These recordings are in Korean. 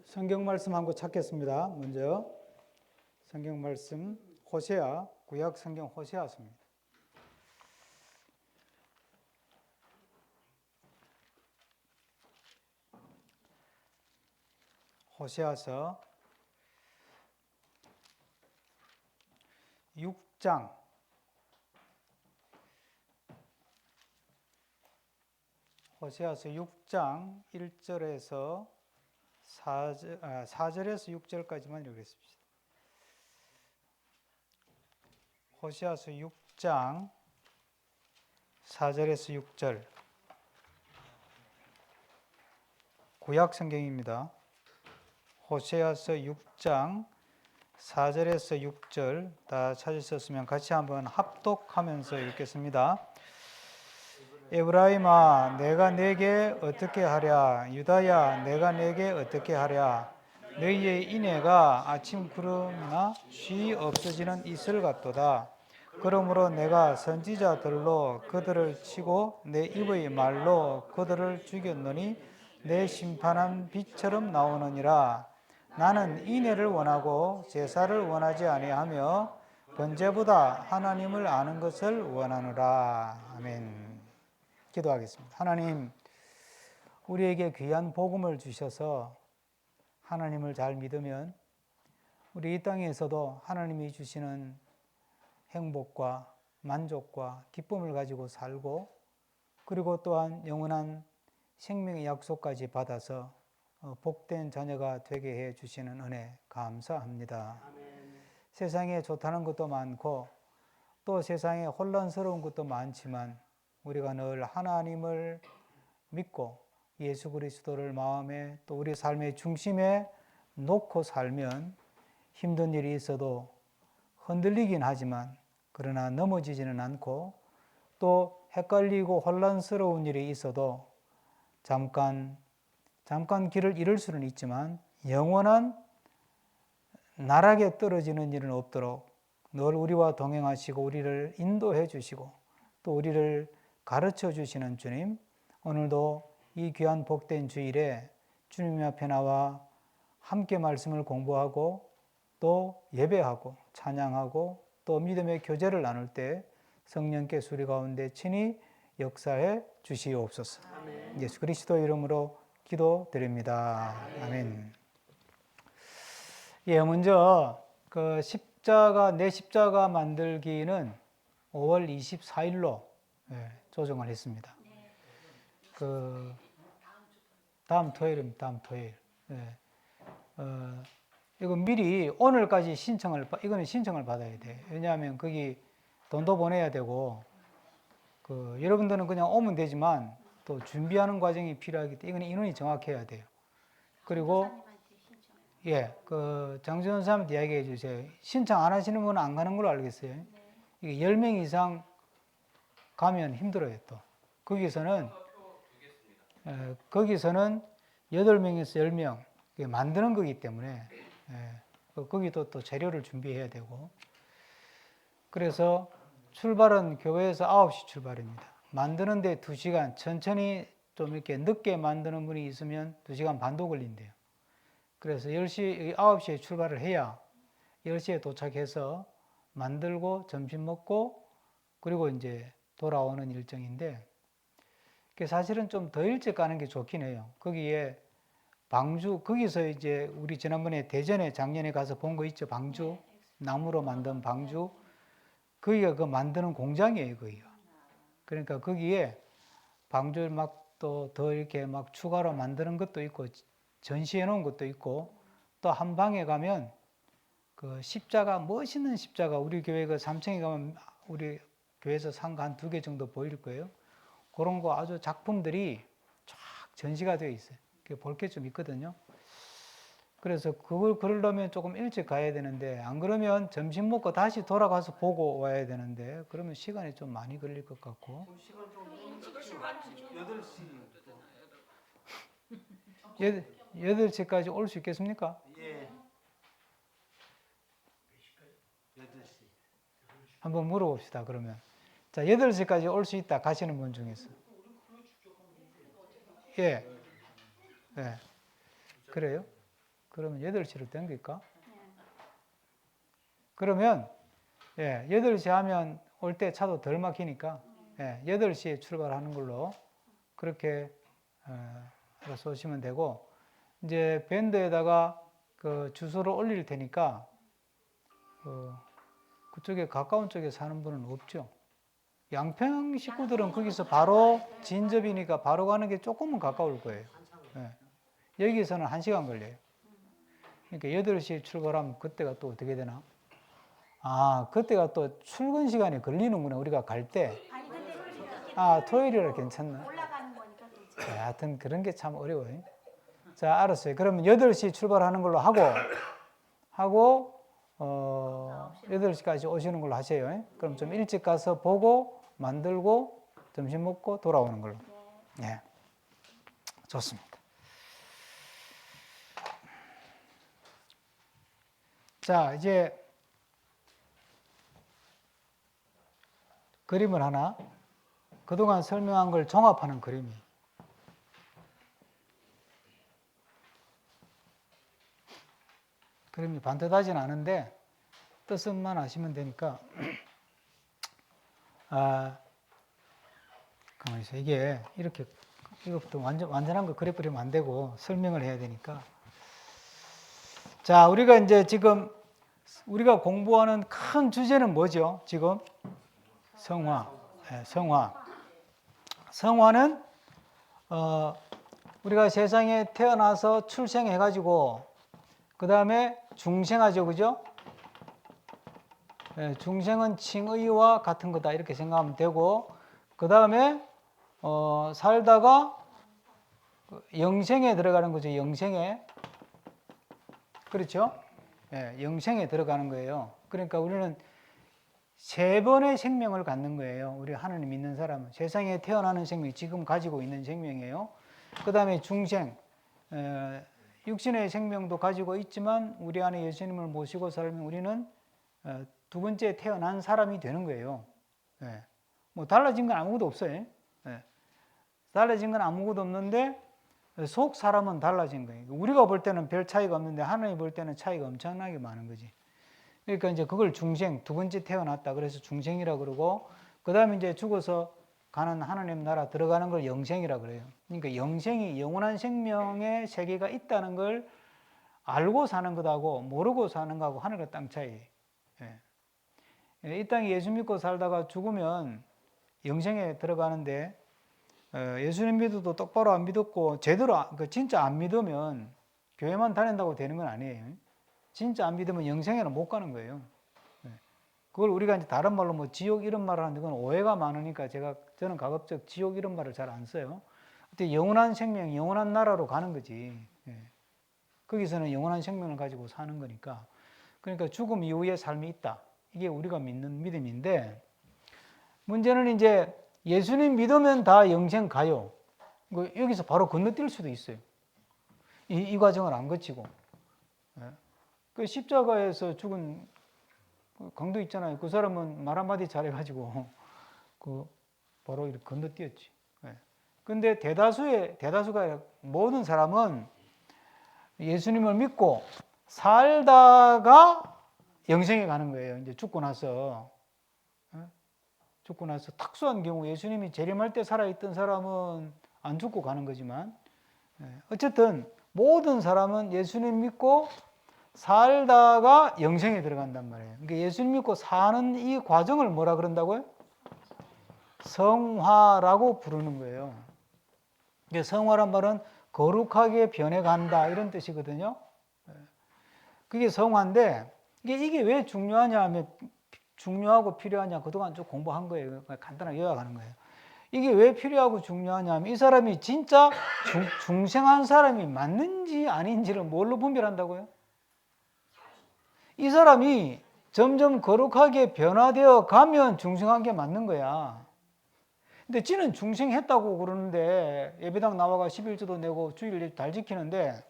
성경 말씀 한 거 찾겠습니다. 먼저 성경 말씀 호세아, 구약 성경 호세아서입니다. 호세아서 6장 호세아서 6장 1절에서 4절에서 6절까지만 읽겠습니다. 호세아서 6장 4절에서 6절 구약 성경입니다. 호세아서 6장 4절에서 6절 다 찾으셨으면 같이 한번 합독하면서 읽겠습니다. 에브라임아 내가 내게 어떻게 하랴, 유다야 내가 내게 어떻게 하랴. 너희의 인애가 아침 구름이나 쉬 없어지는 이슬 같도다. 그러므로 내가 선지자들로 그들을 치고 내 입의 말로 그들을 죽였노니 내 심판은 빛처럼 나오느니라. 나는 인애를 원하고 제사를 원하지 아니하며 번제보다 하나님을 아는 것을 원하노라. 아멘. 기도하겠습니다. 하나님, 우리에게 귀한 복음을 주셔서 하나님을 잘 믿으면 우리 이 땅에서도 하나님이 주시는 행복과 만족과 기쁨을 가지고 살고, 그리고 또한 영원한 생명의 약속까지 받아서 복된 자녀가 되게 해 주시는 은혜 감사합니다. 아멘. 세상에 좋다는 것도 많고 또 세상에 혼란스러운 것도 많지만 우리가 늘 하나님을 믿고 예수 그리스도를 마음에 또 우리 삶의 중심에 놓고 살면 힘든 일이 있어도 흔들리긴 하지만 그러나 넘어지지는 않고, 또 헷갈리고 혼란스러운 일이 있어도 잠깐 길을 잃을 수는 있지만 영원한 나락에 떨어지는 일은 없도록 늘 우리와 동행하시고 우리를 인도해 주시고 또 우리를 가르쳐 주시는 주님, 오늘도 이 귀한 복된 주일에 주님 앞에 나와 함께 말씀을 공부하고 또 예배하고 찬양하고 또 믿음의 교제를 나눌 때 성령께서 우리 가운데 친히 역사해 주시옵소서. 아멘. 예수 그리스도 이름으로 기도드립니다. 아멘. 예, 먼저 그 내 십자가 만들기는 5월 24일로 조정을 했습니다. 그 다음 토요일입니다. 다음 토요일. 이거 미리 오늘까지 이거는 신청을 받아야 돼. 왜냐하면 거기 돈도 보내야 되고, 여러분들은 그냥 오면 되지만 또 준비하는 과정이 필요하기 때문에 이거는 인원이 정확해야 돼요. 그리고 장준원 사람한테 이야기해 주세요. 신청 안 하시는 분은 안 가는 걸로 알겠어요. 이게 10명 이상 가면 힘들어요. 또 거기서는 8명에서 10명 만드는 거기 때문에 거기도 또 재료를 준비해야 되고, 그래서 출발은 교회에서 9시 출발입니다. 만드는데 2시간, 천천히 좀 이렇게 늦게 만드는 분이 있으면 2시간 반도 걸린대요. 그래서 9시에 출발을 해야 10시에 도착해서 만들고 점심 먹고 그리고 이제 돌아오는 일정인데, 사실은 좀 더 일찍 가는 게 좋긴 해요. 거기에 거기서 이제 우리 지난번에 대전에 작년에 가서 본 거 있죠? 방주, 나무로 만든 방주. 거기가 그 만드는 공장이에요, 거기가. 그러니까 거기에 방주를 막 또 더 이렇게 막 추가로 만드는 것도 있고, 전시해 놓은 것도 있고, 또 한 방에 가면 그 십자가, 멋있는 십자가, 우리 교회 그 3층에 가면 우리 교회에서 산 거 한 2개 정도 보일 거예요. 그런 거 아주 작품들이 쫙 전시가 되어 있어요. 볼 게 좀 있거든요. 그래서 그걸 그러려면 조금 일찍 가야 되는데, 안 그러면 점심 먹고 다시 돌아가서 보고 와야 되는데, 그러면 시간이 좀 많이 걸릴 것 같고. 시간 좀 8시까지 올 수 있겠습니까? 예. 8시. 한번 물어봅시다, 그러면. 자, 8시까지 올 수 있다, 가시는 분 중에서. 예. 예. 그래요? 그러면 8시로 땡길까? 그러면 8시 하면 올 때 차도 덜 막히니까 8시에 출발하는 걸로 그렇게 알아서 오시면 되고, 이제 밴드에다가 그 주소를 올릴 테니까 그쪽에 가까운 쪽에 사는 분은 없죠. 양평 식구들은 거기서 바로 진접이니까 바로 가는 게 조금은 가까울 거예요. 여기서는 1시간 걸려요. 그러니까 8시에 출발하면 그때가 또 어떻게 되나? 그때가 또 출근 시간이 걸리는구나, 우리가 갈 때. 토요일이라 괜찮나? 올라가는 거니까 괜찮아요. 하여튼 그런 게 참 어려워요. 자, 알았어요. 그러면 8시 출발하는 걸로 하고 8시까지 오시는 걸로 하세요. 그럼 좀 일찍 가서 보고 만들고 점심 먹고 돌아오는 걸로. 네. 좋습니다. 자, 이제 그림을 하나, 그동안 설명한 걸 종합하는 그림이. 그림이 반듯하지는 않은데 뜻만 아시면 되니까. 가만히 있어. 이게 이렇게 이것부터 완전한 거 그려버리면 안 되고 설명을 해야 되니까. 자, 우리가 이제 지금 우리가 공부하는 큰 주제는 뭐죠? 지금 성화. 성화. 성화는 우리가 세상에 태어나서 출생해가지고 그 다음에 중생하죠, 그죠? 중생은 칭의와 같은 거다 이렇게 생각하면 되고, 그 다음에 살다가 영생에 들어가는 거죠. 영생에. 그렇죠? 영생에 들어가는 거예요. 그러니까 우리는 3번의 생명을 갖는 거예요. 우리 하나님 믿는 사람은 세상에 태어나는 생명, 지금 가지고 있는 생명이에요. 그 다음에 중생, 육신의 생명도 가지고 있지만 우리 안에 예수님을 모시고 살면 우리는 2번째 태어난 사람이 되는 거예요. 뭐 달라진 건 아무것도 없어요. 달라진 건 아무것도 없는데 속 사람은 달라진 거예요. 우리가 볼 때는 별 차이가 없는데 하나님이 볼 때는 차이가 엄청나게 많은 거지. 그러니까 이제 그걸 중생, 2번째 태어났다 그래서 중생이라 그러고, 그 다음에 이제 죽어서 가는 하나님 나라 들어가는 걸 영생이라 그래요. 그러니까 영생이 영원한 생명의 세계가 있다는 걸 알고 사는 것하고 모르고 사는 것하고 하늘과 땅 차이. 이 땅에 예수 믿고 살다가 죽으면 영생에 들어가는데, 예수님 믿어도 똑바로 안 믿었고 제대로 진짜 안 믿으면 교회만 다닌다고 되는 건 아니에요. 진짜 안 믿으면 영생에는 못 가는 거예요. 그걸 우리가 이제 다른 말로 뭐 지옥 이런 말을 하는데 그건 오해가 많으니까 저는 가급적 지옥 이런 말을 잘 안 써요. 근데 영원한 생명, 영원한 나라로 가는 거지. 거기서는 영원한 생명을 가지고 사는 거니까. 그러니까 죽음 이후에 삶이 있다. 이게 우리가 믿는 믿음인데, 문제는 이제 예수님 믿으면 다 영생 가요. 여기서 바로 건너뛸 수도 있어요. 이 과정을 안 거치고. 그 십자가에서 죽은 강도 있잖아요. 그 사람은 말 한마디 잘해가지고 바로 이렇게 건너뛰었지. 근데 대다수가 모든 사람은 예수님을 믿고 살다가 영생에 가는 거예요. 이제 죽고 나서 특수한 경우 예수님이 재림할 때 살아있던 사람은 안 죽고 가는 거지만, 어쨌든 모든 사람은 예수님 믿고 살다가 영생에 들어간단 말이에요. 그러니까 예수님 믿고 사는 이 과정을 뭐라 그런다고요? 성화라고 부르는 거예요. 성화란 말은 거룩하게 변해간다 이런 뜻이거든요. 그게 성화인데 이게 왜 중요하냐 하면, 중요하고 필요하냐 그동안 좀 공부한 거예요. 간단하게 요약하는 거예요. 이게 왜 필요하고 중요하냐 하면 이 사람이 진짜 중생한 사람이 맞는지 아닌지를 뭘로 분별한다고요? 이 사람이 점점 거룩하게 변화되어 가면 중생한 게 맞는 거야. 근데 지는 중생했다고 그러는데 예배당 나와가 11조도 내고 주일 달 지키는데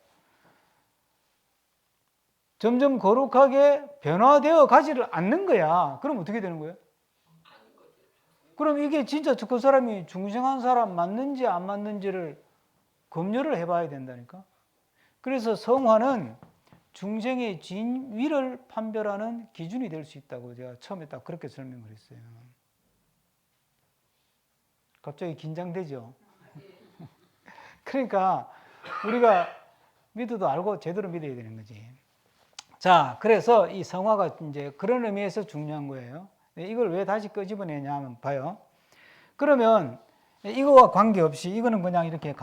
점점 거룩하게 변화되어 가지를 않는 거야. 그럼 어떻게 되는 거예요? 그럼 이게 진짜 그 사람이 중생한 사람 맞는지 안 맞는지를 검열을 해봐야 된다니까. 그래서 성화는 중생의 진위를 판별하는 기준이 될 수 있다고 제가 처음에 딱 그렇게 설명을 했어요. 갑자기 긴장되죠? 그러니까 우리가 믿어도 알고 제대로 믿어야 되는 거지. 자, 그래서 이 성화가 이제 그런 의미에서 중요한 거예요. 이걸 왜 다시 끄집어내냐 하면 봐요. 그러면 이거와 관계없이 이거는 그냥 이렇게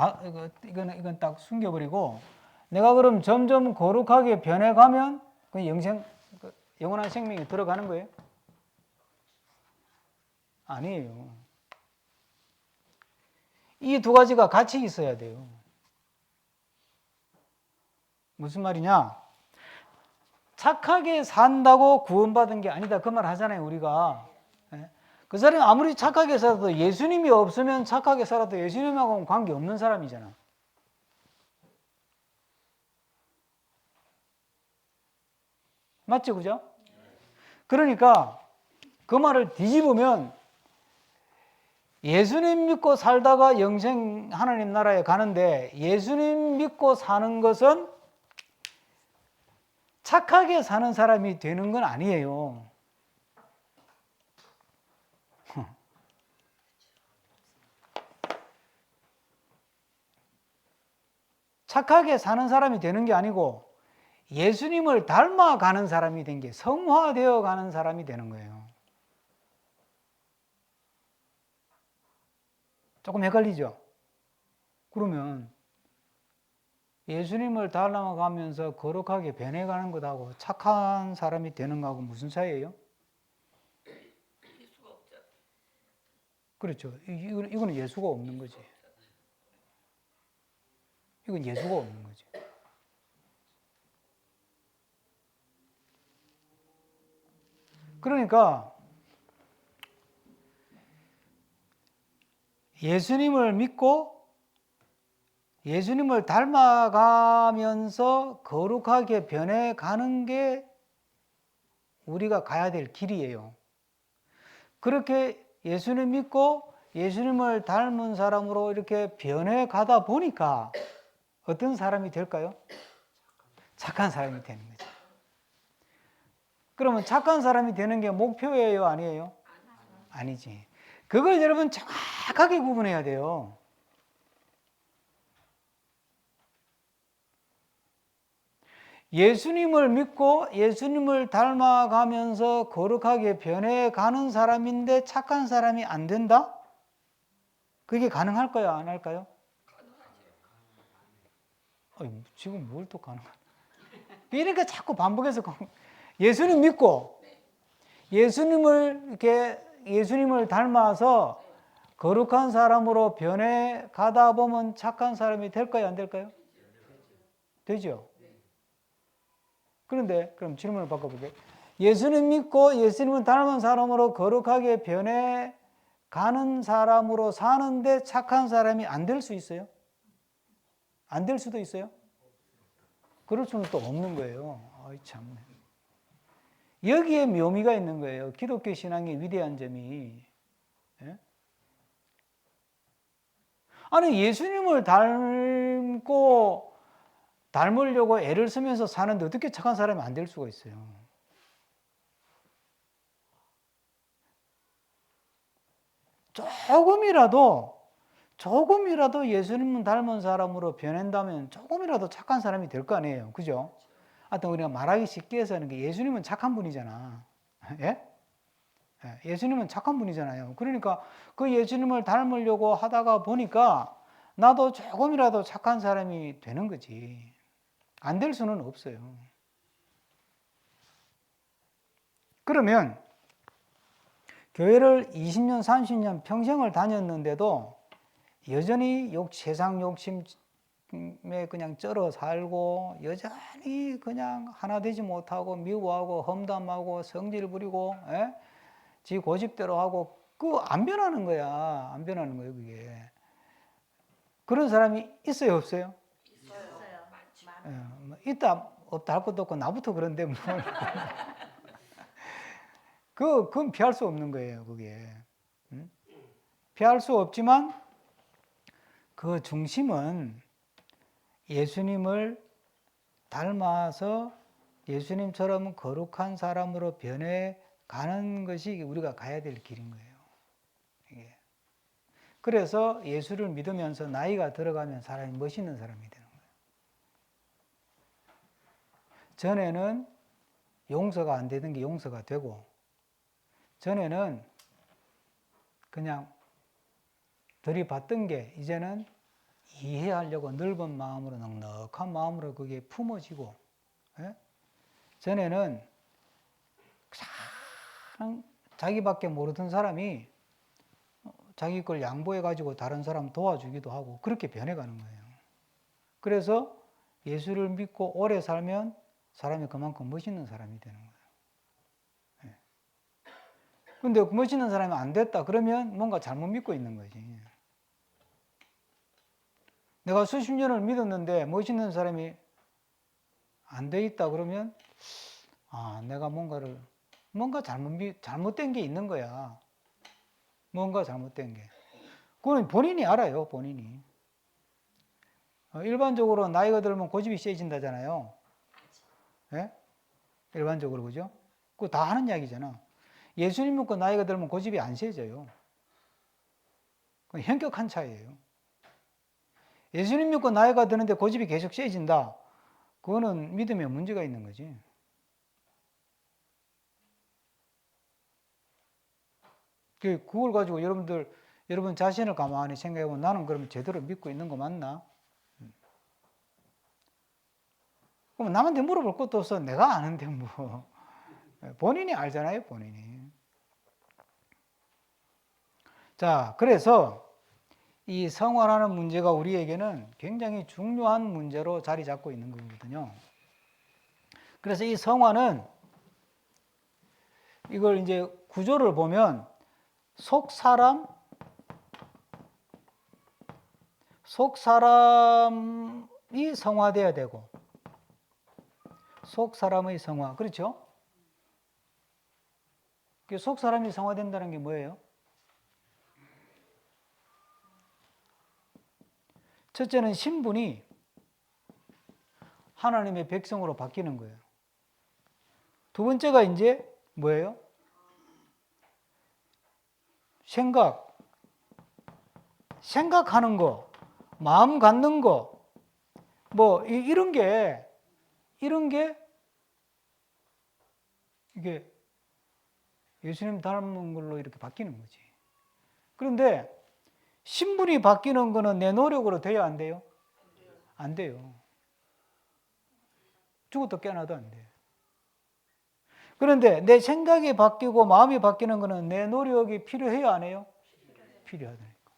이건 딱 숨겨버리고 내가 그럼 점점 거룩하게 변해가면 그 영원한 생명이 들어가는 거예요? 아니에요. 이 두 가지가 같이 있어야 돼요. 무슨 말이냐? 착하게 산다고 구원받은 게 아니다. 그 말 하잖아요, 우리가. 그 사람이 아무리 착하게 살아도 예수님이 없으면 착하게 살아도 예수님하고는 관계없는 사람이잖아. 맞죠, 그죠? 그러니까 그 말을 뒤집으면 예수님 믿고 살다가 영생 하나님 나라에 가는데 예수님 믿고 사는 것은 착하게 사는 사람이 되는 건 아니에요. 착하게 사는 사람이 되는 게 아니고 예수님을 닮아가는 사람이 된 게 성화되어 가는 사람이 되는 거예요. 조금 헷갈리죠? 그러면 예수님을 닮아가면서 거룩하게 변해가는 것하고 착한 사람이 되는 거하고 무슨 차이예요? 예수가 없잖아. 그렇죠. 이거는 예수가 없는 거지. 이건 예수가 없는 거지. 그러니까 예수님을 믿고 예수님을 닮아가면서 거룩하게 변해가는 게 우리가 가야 될 길이에요. 그렇게 예수님 믿고 예수님을 닮은 사람으로 이렇게 변해가다 보니까 어떤 사람이 될까요? 착한 사람이 되는 거죠. 그러면 착한 사람이 되는 게 목표예요? 아니에요? 아니지. 그걸 여러분 정확하게 구분해야 돼요. 예수님을 믿고 예수님을 닮아가면서 거룩하게 변해가는 사람인데 착한 사람이 안 된다? 그게 가능할까요? 안 할까요? 지금 뭘 또 가능하냐? 이러니까 자꾸 반복해서 예수님 믿고 예수님을 닮아서 거룩한 사람으로 변해 가다 보면 착한 사람이 될까요? 안 될까요? 되죠. 그런데 그럼 질문을 바꿔볼게요. 예수님 믿고 예수님을 닮은 사람으로 거룩하게 변해 가는 사람으로 사는데 착한 사람이 안 될 수 있어요? 안 될 수도 있어요? 그럴 수는 또 없는 거예요. 아이 참. 여기에 묘미가 있는 거예요. 기독교 신앙의 위대한 점이. 예? 아니 예수님을 닮으려고 애를 쓰면서 사는데 어떻게 착한 사람이 안 될 수가 있어요? 조금이라도 예수님을 닮은 사람으로 변한다면 조금이라도 착한 사람이 될 거 아니에요. 그죠? 하여튼 우리가 말하기 쉽게 해서 하는 게 예수님은 착한 분이잖아. 예? 예수님은 착한 분이잖아요. 그러니까 그 예수님을 닮으려고 하다가 보니까 나도 조금이라도 착한 사람이 되는 거지. 안 될 수는 없어요. 그러면 교회를 20년, 30년 평생을 다녔는데도 여전히 세상 욕심에 그냥 쩔어 살고 여전히 그냥 하나 되지 못하고 미워하고 험담하고 성질 부리고 지 고집대로 하고 그거 안 변하는 거야. 안 변하는 거예요, 그게. 그런 사람이 있어요, 없어요? 있어요. 있다 없다 할 것도 없고 나부터 그런데 뭘. 그건 피할 수 없는 거예요, 그게. 피할 수 없지만 그 중심은 예수님을 닮아서 예수님처럼 거룩한 사람으로 변해가는 것이 우리가 가야 될 길인 거예요. 이게. 그래서 예수를 믿으면서 나이가 들어가면 사람이 멋있는 사람이 되는 거예요. 전에는 용서가 안 되던 게 용서가 되고, 전에는 그냥 들이받던 게 이제는 이해하려고 넓은 마음으로, 넉넉한 마음으로 그게 품어지고, 예? 전에는 자기밖에 모르던 사람이 자기 걸 양보해가지고 다른 사람 도와주기도 하고 그렇게 변해가는 거예요. 그래서 예수를 믿고 오래 살면 사람이 그만큼 멋있는 사람이 되는 거예요. 그런데 멋있는 사람이 안 됐다 그러면 뭔가 잘못 믿고 있는 거지. 내가 수십 년을 믿었는데 멋있는 사람이 안 돼 있다 그러면 내가 뭔가 잘못된 게 있는 거야. 뭔가 잘못된 게. 그건 본인이 알아요, 본인이. 일반적으로 나이가 들면 고집이 세진다잖아요. 예? 일반적으로, 그죠? 그거 다 하는 이야기잖아. 예수님 믿고 나이가 들면 고집이 안 세져요. 그건 현격한 차이예요. 예수님 믿고 나이가 드는데 고집이 계속 세진다. 그거는 믿음에 문제가 있는 거지. 그걸 가지고 여러분 자신을 가만히 생각해보면 나는 그러면 제대로 믿고 있는 거 맞나? 그럼 남한테 물어볼 것도 없어. 내가 아는데 뭐. 본인이 알잖아요, 본인이. 자, 그래서 이 성화라는 문제가 우리에게는 굉장히 중요한 문제로 자리 잡고 있는 거거든요. 그래서 이 성화는 이걸 이제 구조를 보면 속사람이 성화돼야 되고, 속사람의 성화, 그렇죠? 속사람이 성화된다는 게 뭐예요? 첫째는 신분이 하나님의 백성으로 바뀌는 거예요. 두 번째가 이제 뭐예요? 생각하는 거, 마음 갖는 거, 뭐 이런 게 이게 예수님 닮은 걸로 이렇게 바뀌는 거지. 그런데 신분이 바뀌는 거는 내 노력으로 돼야 안 돼요? 안 돼요. 죽어도 깨어나도 안 돼. 그런데 내 생각이 바뀌고 마음이 바뀌는 거는 내 노력이 필요해요, 안 해요? 필요하다니까.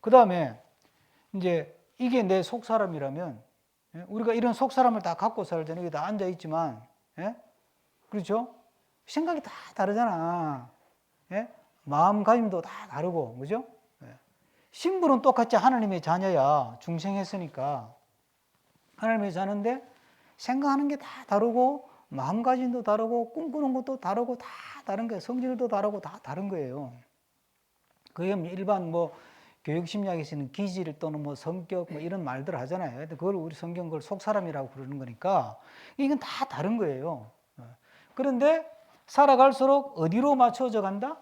그 다음에 이제 이게 내 속사람이라면, 우리가 이런 속사람을 다 갖고 살잖아요. 여기 다 앉아있지만, 그렇죠? 생각이 다 다르잖아. 마음가짐도 다 다르고, 그죠? 신분은 똑같이 하나님의 자녀야. 중생했으니까. 하나님의 자녀인데 생각하는 게 다 다르고, 마음가짐도 다르고, 꿈꾸는 것도 다르고, 다 다른 거예요. 성질도 다르고, 다 다른 거예요. 그게 일반 교육심리학에서는 기질 또는 성격 이런 말들 하잖아요. 근데 그걸 우리 성경 그걸 속사람이라고 부르는 거니까 이건 다 다른 거예요. 그런데 살아갈수록 어디로 맞춰져 간다?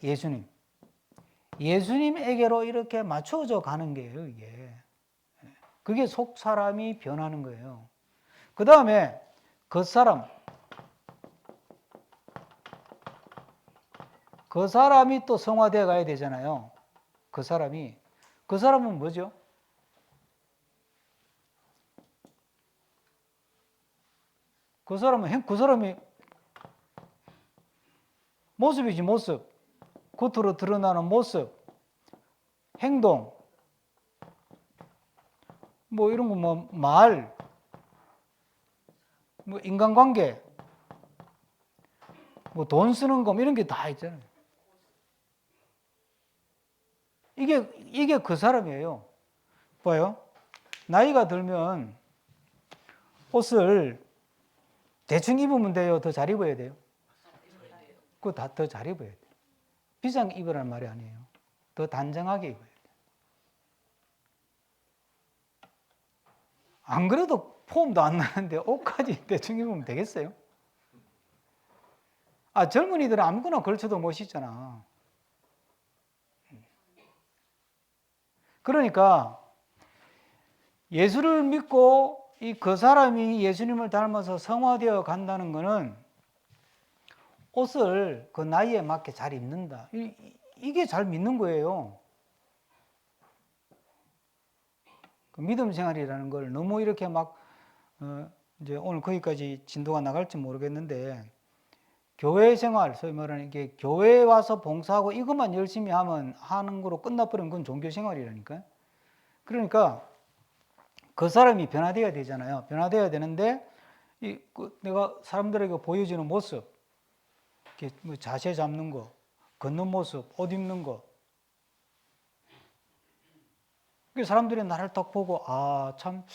예수님. 예수님에게로 이렇게 맞춰져 가는 거예요, 이게. 그게 속사람이 변하는 거예요. 그 다음에 겉사람. 그 사람이 또 성화되어 가야 되잖아요. 그 사람은 뭐죠? 그 사람이 모습이지, 모습. 겉으로 드러나는 모습, 행동, 이런 거 말, 인간관계, 돈 쓰는 거 이런 게 다 있잖아요. 이게 그 사람이에요. 봐요. 나이가 들면 옷을 대충 입으면 돼요? 더 잘 입어야 돼요? 그거 다 더 잘 입어야 돼요. 비싼 입으라는 말이 아니에요. 더 단정하게 입어야 돼요. 안 그래도 폼도 안 나는데 옷까지 대충 입으면 되겠어요? 젊은이들은 아무거나 걸쳐도 멋있잖아. 그러니까 예수를 믿고 그 사람이 예수님을 닮아서 성화되어 간다는 것은 옷을 그 나이에 맞게 잘 입는다. 이게 잘 믿는 거예요. 그 믿음 생활이라는 걸 너무 이렇게 막 이제 오늘 거기까지 진도가 나갈지 모르겠는데, 교회 생활, 소위 말하는 이게 교회에 와서 봉사하고 이것만 열심히 하는 거로 끝나버리면 그건 종교 생활이라니까요. 그러니까 그 사람이 변화되어야 되잖아요. 변화되어야 되는데 내가 사람들에게 보여주는 모습, 이렇게 뭐 자세 잡는 거, 걷는 모습, 옷 입는 거, 사람들이 나를 딱 보고 참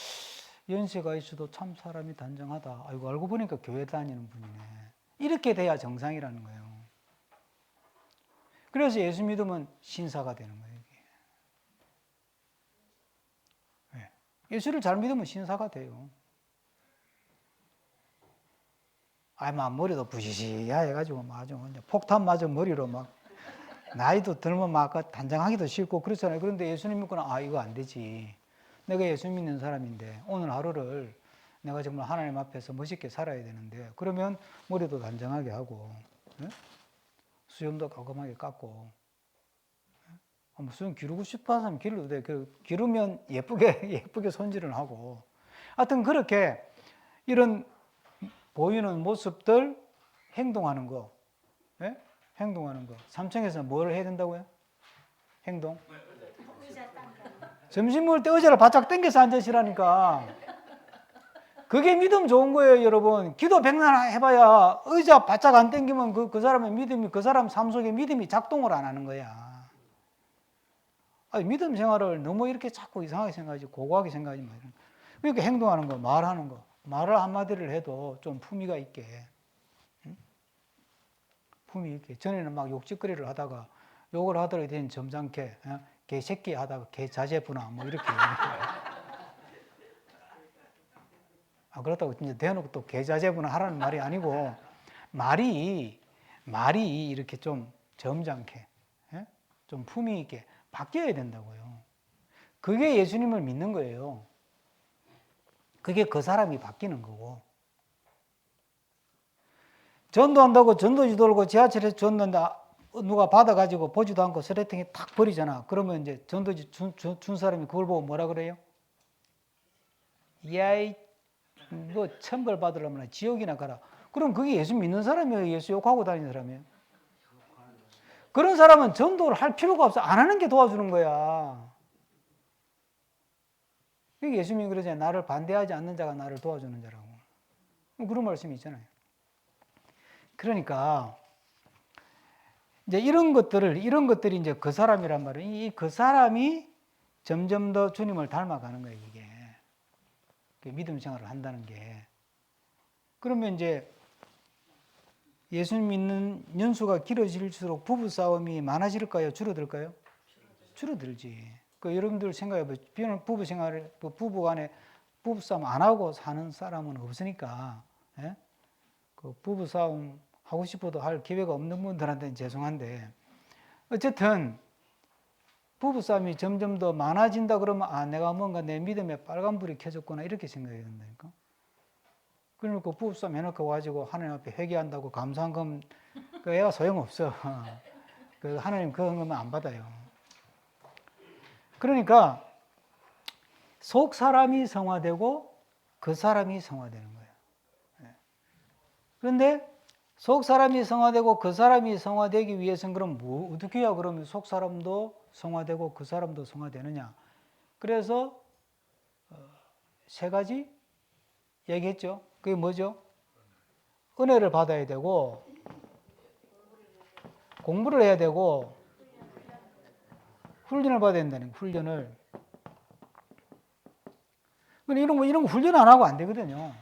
연세가 있어도 참 사람이 단정하다. 아이고 알고 보니까 교회 다니는 분이네. 이렇게 돼야 정상이라는 거예요. 그래서 예수 믿으면 신사가 되는 거예요. 이게. 예수를 잘 믿으면 신사가 돼요. 막 머리도 부시시야 해가지고 아주 폭탄 맞은 머리로 막 나이도 들면 막 단정하기도 싫고 그렇잖아요. 그런데 예수님 믿고는 이거 안 되지. 내가 예수 믿는 사람인데 오늘 하루를 내가 정말 하나님 앞에서 멋있게 살아야 되는데, 그러면 머리도 단정하게 하고, 수염도 깔끔하게 깎고, 수염 기르고 싶어 하는 사람 기르도 돼. 기르면 예쁘게 손질을 하고. 하여튼 그렇게 이런 보이는 모습들 행동하는 거, 행동하는 거. 삼청에서 뭘 해야 된다고요? 행동? 점심 먹을 때 의자를 바짝 당겨서 앉으시라니까. 그게 믿음 좋은 거예요, 여러분. 기도 백날 해봐야 의자 바짝 안 당기면 그 사람의 믿음이, 그 사람 삶 속에 믿음이 작동을 안 하는 거야. 믿음 생활을 너무 이렇게 자꾸 이상하게 생각하지, 고고하게 생각하지 마. 그러니까 행동하는 거, 말하는 거. 말을 한마디를 해도 좀 품위가 있게. 품위 있게. 전에는 막 욕짓거리를 하다가 욕을 하더라도 된 점잖게, 개새끼 하다가 개자제분아, 뭐 이렇게. 그렇다고 이제 대놓고 또 개자제분아 하라는 말이 아니고, 말이 이렇게 좀 점잖게, 좀 품위 있게 바뀌어야 된다고요. 그게 예수님을 믿는 거예요. 그게 그 사람이 바뀌는 거고. 전도한다고 전도지 돌고 지하철에서 전도한다 누가 받아가지고 보지도 않고 쓰레통에 탁 버리잖아. 그러면 이제 전도지 준 사람이 그걸 보고 뭐라 그래요? 야이 뭐 천벌 받으려면 지옥이나 가라. 그럼 그게 예수 믿는 사람이에요? 예수 욕하고 다니는 사람이에요? 그런 사람은 전도를 할 필요가 없어. 안 하는 게 도와주는 거야. 예수님이 그러잖아요. 나를 반대하지 않는 자가 나를 도와주는 자라고. 그런 말씀이 있잖아요. 그러니까 이제 이런 것들이 이제 그 사람이란 말이에요. 그 사람이 점점 더 주님을 닮아가는 거예요, 이게. 믿음 생활을 한다는 게. 그러면 이제 예수님 믿는 연수가 길어질수록 부부 싸움이 많아질까요? 줄어들까요? 줄어들지. 여러분들 생각해봐요. 부부 생활을, 부부 간에 부부 싸움 안 하고 사는 사람은 없으니까, 부부 싸움 하고 싶어도 할 기회가 없는 분들한테는 죄송한데, 어쨌든 부부싸움이 점점 더 많아진다 그러면 내가 뭔가 내 믿음에 빨간불이 켜졌구나 이렇게 생각해야 된다니까. 그러니까 부부싸움 해놓고 가지고 하나님 앞에 회개한다고 감사한금 그 애가 소용없어. 하나님 그 헌금은 안 받아요. 그러니까 속 사람이 성화되고 그 사람이 성화되는 거예요. 그런데 속 사람이 성화되고 그 사람이 성화되기 위해서는 그럼 어떻게 해야 그러면 속 사람도 성화되고 그 사람도 성화되느냐? 그래서 세 가지 얘기했죠. 그게 뭐죠? 은혜를 받아야 되고 공부를 해야 되고 훈련을 받아야 된다는 거예요. 훈련을. 이런 거 훈련 안 하고 안 되거든요.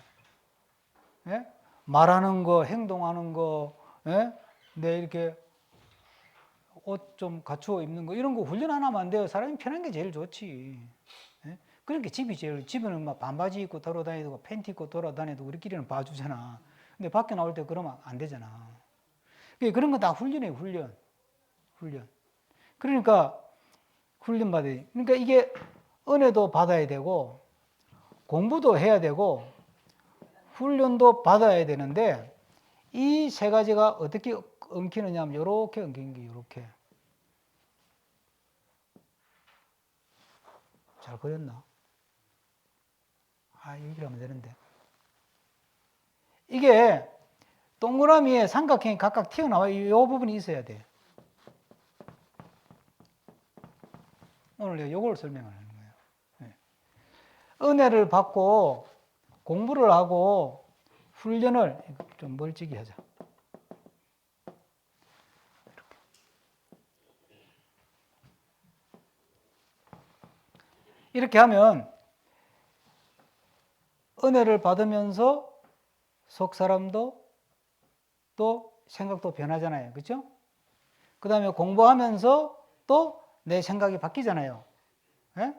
예? 말하는 거, 행동하는 거, 내 이렇게 옷 좀 갖추어 입는 거 이런 거 훈련 안 하면 안 돼요. 사람이 편한 게 제일 좋지. 그러니까 집에는 막 반바지 입고 돌아다니고 팬티 입고 돌아다녀도 우리끼리는 봐주잖아. 근데 밖에 나올 때 그러면 안 되잖아. 그런 거 다 훈련이에요, 훈련. 그러니까 훈련 받아야 돼. 그러니까 이게 은혜도 받아야 되고 공부도 해야 되고 훈련도 받아야 되는데 이 세 가지가 어떻게 엉키느냐 하면 이렇게 엉키는 게 이렇게. 잘 그렸나? 이렇게 하면 되는데. 이게 동그라미에 삼각형이 각각 튀어나와 이 부분이 있어야 돼. 오늘 내가 이걸 설명하는 거예요. 네. 은혜를 받고 공부를 하고 훈련을 좀 멀찍이 하자. 이렇게 하면 은혜를 받으면서 속 사람도 또 생각도 변하잖아요. 그렇죠? 그 다음에 공부하면서 또 내 생각이 바뀌잖아요. 예?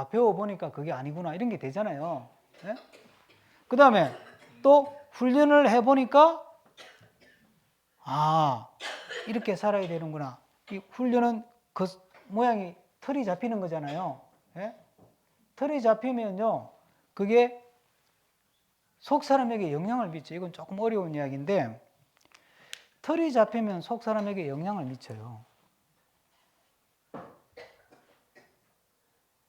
배워보니까 그게 아니구나 이런 게 되잖아요. 예? 그 다음에 또 훈련을 해보니까 이렇게 살아야 되는구나. 이 훈련은 그 모양이 틀이 잡히는 거잖아요. 예? 틀이 잡히면요 그게 속 사람에게 영향을 미쳐. 이건 조금 어려운 이야기인데 틀이 잡히면 속 사람에게 영향을 미쳐요.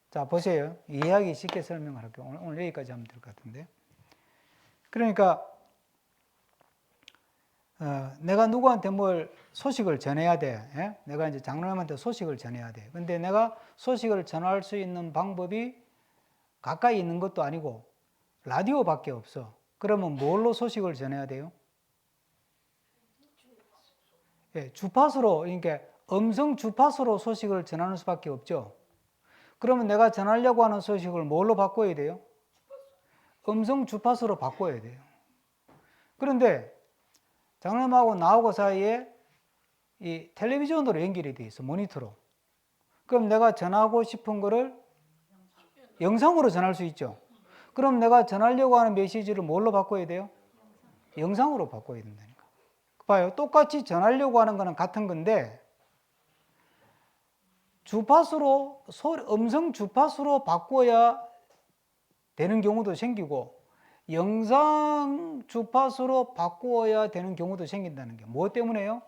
자, 보세요. 이해하기 쉽게 설명을 할게요. 오늘 여기까지 하면 될 것 같은데. 그러니까 내가 누구한테 뭘 소식을 전해야 돼. 예? 내가 이제 장로님한테 소식을 전해야 돼. 근데 내가 소식을 전할 수 있는 방법이 가까이 있는 것도 아니고 라디오밖에 없어. 그러면 뭘로 소식을 전해야 돼요? 예, 주파수로, 그러니까 음성 주파수로 소식을 전하는 수밖에 없죠. 그러면 내가 전하려고 하는 소식을 뭘로 바꿔야 돼요? 음성 주파수로 바꿔야 돼요. 그런데 장로님하고 나하고 사이에 이 텔레비전으로 연결이 돼 있어, 모니터로. 그럼 내가 전하고 싶은 거를 영상으로 전할 수 있죠. 그럼 내가 전하려고 하는 메시지를 뭘로 바꿔야 돼요? 영상으로 바꿔야 된다니까. 봐요. 똑같이 전하려고 하는 거는 같은 건데 주파수로, 음성 주파수로 바꿔야 되는 경우도 생기고 영상 주파수로 바꾸어야 되는 경우도 생긴다는 게 뭐 때문에요?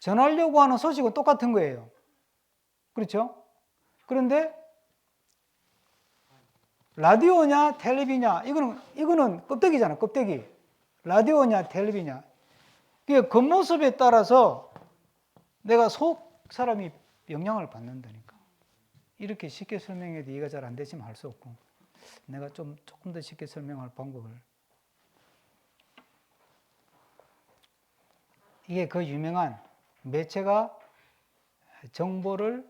전하려고 하는 소식은 똑같은 거예요. 그렇죠? 그런데 라디오냐 텔레비냐 이거는 껍데기잖아, 껍데기. 라디오냐 텔레비냐. 그 겉모습에 따라서 내가 속 사람이 영향을 받는다니까. 이렇게 쉽게 설명해도 이해가 잘 안 되시면 할 수 없고 내가 조금 더 쉽게 설명할 방법을. 이게 그 유명한 매체가 정보를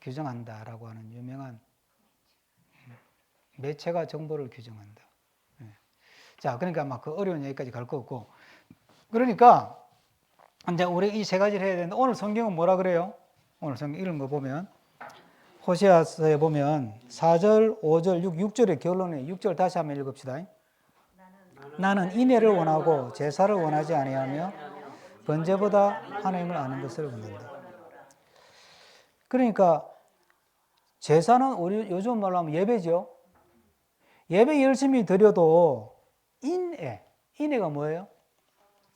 규정한다라고 하는 유명한 매체가 정보를 규정한다. 자, 그러니까 막 그 어려운 얘기까지 갈 거 없고. 그러니까 이제 우리 이 세 가지를 해야 되는데 오늘 성경은 뭐라 그래요? 오늘 성경 이런 거 보면 호세아서에 보면 4절, 5절, 6절의 결론에 6절 다시 한번 읽읍시다. 나는 인애를 원하고 제사를 원하지 아니하며 번제보다 하나님을 아는 것을 원한다. 그러니까 제사는 우리 요즘 말로 하면 예배죠. 예배 열심히 드려도 인애가 뭐예요?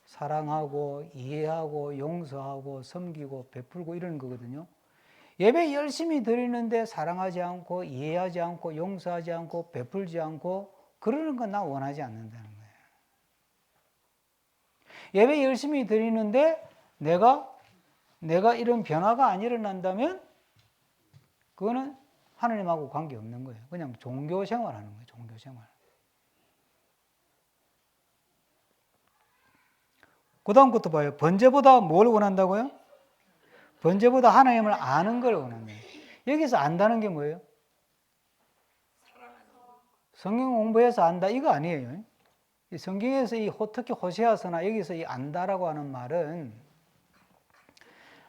사랑하고 이해하고 용서하고 섬기고 베풀고 이러는 거거든요. 예배 열심히 드리는데 사랑하지 않고 이해하지 않고 용서하지 않고 베풀지 않고 그러는 건 나 원하지 않는다는 거예요. 예배 열심히 드리는데 내가 이런 변화가 안 일어난다면 그거는 하나님하고 관계없는 거예요. 그냥 종교 생활하는 거예요. 종교 생활. 그 다음 것도 봐요. 번제보다 뭘 원한다고요? 번제보다 하나님을 아는 걸 원합니다. 여기서 안다는 게 뭐예요? 성경 공부해서 안다 이거 아니에요. 이 성경에서 특히 호세아서나 여기서 이 안다라고 하는 말은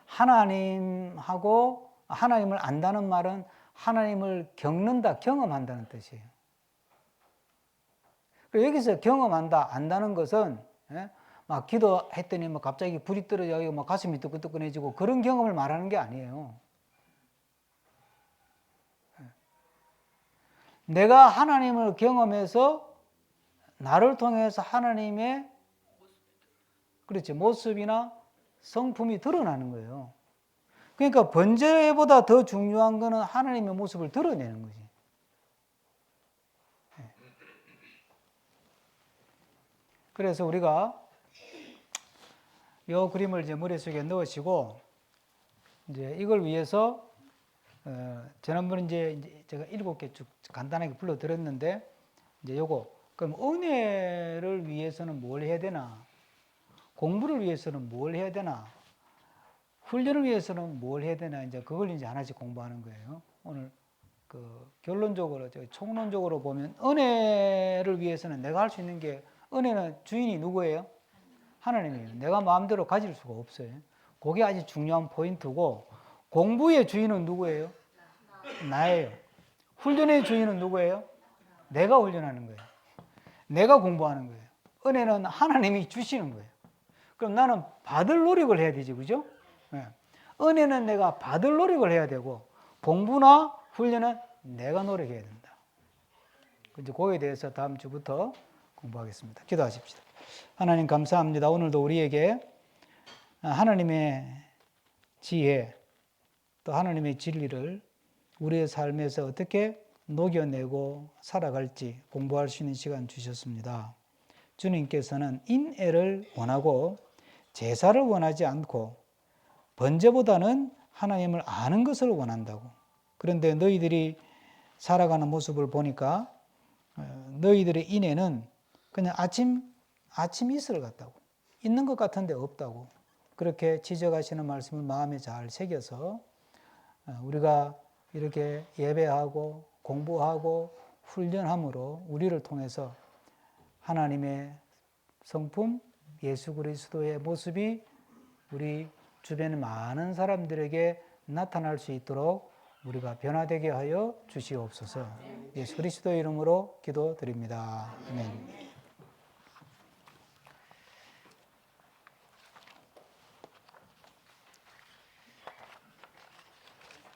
하나님을 안다는 말은 하나님을 겪는다, 경험한다는 뜻이에요. 여기서 경험한다, 안다는 것은 막 기도했더니 뭐 갑자기 불이 떨어져 막 가슴이 뜨끈뜨끈해지고 그런 경험을 말하는 게 아니에요. 내가 하나님을 경험해서 나를 통해서 하나님의 그렇지 모습이나 성품이 드러나는 거예요. 그러니까 번제보다 더 중요한 거는 하나님의 모습을 드러내는 거지. 그래서 우리가 이 그림을 이제 머릿속에 넣으시고 이제 이걸 위해서 지난번에 이제 제가 7개 쭉 간단하게 불러드렸는데 이제 요거 그럼 은혜를 위해서는 뭘 해야 되나? 공부를 위해서는 뭘 해야 되나? 훈련을 위해서는 뭘 해야 되나? 이제 그걸 이제 하나씩 공부하는 거예요. 오늘 그 결론적으로 총론적으로 보면 은혜를 위해서는 내가 할 수 있는 게 은혜는 주인이 누구예요? 하나님이에요. 내가 마음대로 가질 수가 없어요. 그게 아주 중요한 포인트고 공부의 주인은 누구예요? 나예요. 훈련의 주인은 누구예요? 내가 훈련하는 거예요. 내가 공부하는 거예요. 은혜는 하나님이 주시는 거예요. 그럼 나는 받을 노력을 해야 되지, 그죠? 네. 은혜는 내가 받을 노력을 해야 되고 공부나 훈련은 내가 노력해야 된다. 이제 그거에 대해서 다음 주부터 공부하겠습니다. 기도하십시다. 하나님 감사합니다. 오늘도 우리에게 하나님의 지혜 또 하나님의 진리를 우리의 삶에서 어떻게 녹여내고 살아갈지 공부할 수 있는 시간 주셨습니다. 주님께서는 인애를 원하고 제사를 원하지 않고 번제보다는 하나님을 아는 것을 원한다고. 그런데 너희들이 살아가는 모습을 보니까 너희들의 인애는 그냥 아침 이슬 같다고. 있는 것 같은데 없다고. 그렇게 지적하시는 말씀을 마음에 잘 새겨서 우리가 이렇게 예배하고 공부하고 훈련함으로 우리를 통해서 하나님의 성품, 예수 그리스도의 모습이 우리 주변 많은 사람들에게 나타날 수 있도록 우리가 변화되게 하여 주시옵소서. 예수 그리스도의 이름으로 기도드립니다. 아멘.